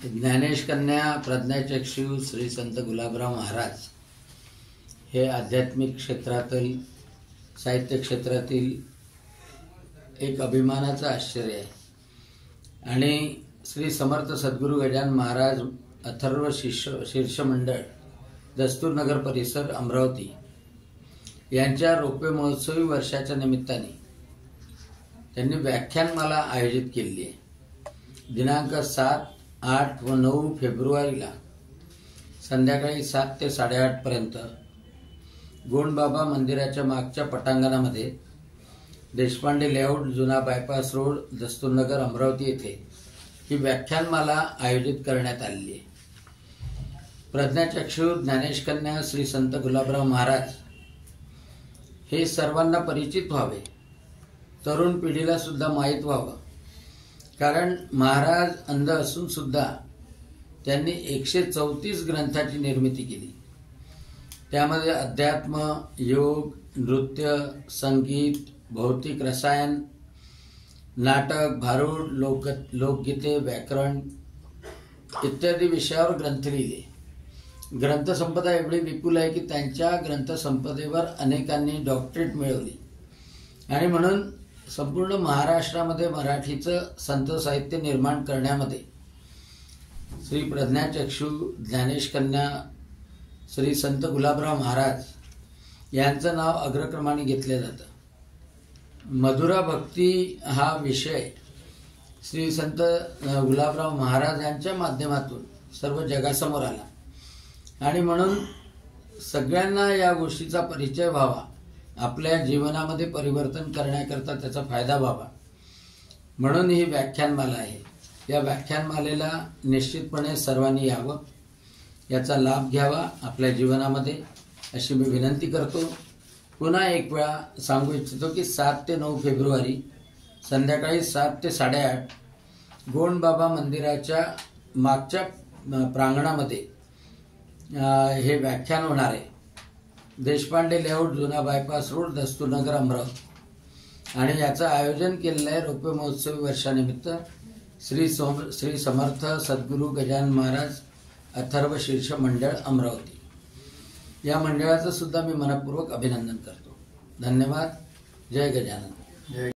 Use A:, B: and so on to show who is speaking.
A: ज्ञानेश कन्या प्रज्ञाचक्षु श्री संत गुलाबराव महाराज हे आध्यात्मिक क्षेत्रातील साहित्य क्षेत्रातील एक अभिमानाचं आश्चर्य आहे। आणि श्री समर्थ सद्गुरू गजानन महाराज अथर्व शीर्ष मंडळ दस्तूरनगर परिसर अमरावती यांच्या रौप्य महोत्सवी वर्षाच्या निमित्ताने त्यांनी व्याख्यानमाला आयोजित केली आहे। दिनांक 7, 8 व 9 फेब्रुवारीला संध्याकाळी 7 ते 8:30 पर्यंत गोंडबाबा मंदिराच्या मागच्या पटांगणामध्ये देशपांडे लेआउट जुना बायपास रोड दस्तूरनगर अमरावती येथे ही व्याख्यानमाला आयोजित करण्यात आली आहे। प्रज्ञाचक्षु ज्ञानेश कन्या श्री संत गुलाबराव महाराज हे सर्वांना परिचित व्हावे, तरुण पिढीला सुद्धा माहीत व्हावं। कारण महाराज अंध असून सुद्धा त्यांनी 134 ग्रंथाची निर्मिती केली। त्यामध्ये अध्यात्म, योग, नृत्य, संगीत, भौतिक रसायन, नाटक, भारूड, लोकगीते, व्याकरण इत्यादी विषयावर ग्रंथ लिहिले। ग्रंथसंपदा एवढी विपुल आहे की त्यांच्या ग्रंथसंपदेवर अनेकांनी डॉक्टरेट मिळवली आणि म्हणून संपूर्ण महाराष्ट्रामध्ये मराठीचं संत साहित्य निर्माण करण्यामध्ये श्री प्रज्ञाचक्षु ज्ञानेश कन्या श्री संत गुलाबराव महाराज यांचं नाव अग्रक्रमाने घेतले जातं। मधुरा भक्ती हा विषय श्री संत गुलाबराव महाराज यांच्या माध्यमातून सर्व जगासमोर आला आणि म्हणून सगळ्यांना या गोष्टीचा परिचय व्हावा, आपल्या जीवनामध्ये परिवर्तन करण्याकरता त्याचा फायदा व्हावा म्हणून ही व्याख्यानमाला आहे। या व्याख्यानमालेला निश्चितपणे सर्वांनी यावं, याचा लाभ घ्यावा आपल्या जीवनामध्ये अशी मी विनंती करतो। पुन्हा एक वेळा सांगू इच्छितो की 7 ते 9 फेब्रुवारी संध्याकाळी 7 ते 8:30 गोंडबाबा मंदिराच्या मागच्या प्रांगणामध्ये हे व्याख्यान होणार आहे। देशपांडे लेआउट जुना बायपास रोड दस्तूरनगर अमरावती आणि याचं आयोजन केलेलं आहे रौप्य महोत्सवी वर्षानिमित्त श्री समर्थ सद्गुरू गजानन महाराज अथर्व शीर्ष मंडळ अमरावती। या मंडळाचं सुद्धा मी मनपूर्वक अभिनंदन करतो। धन्यवाद। जय गजानन।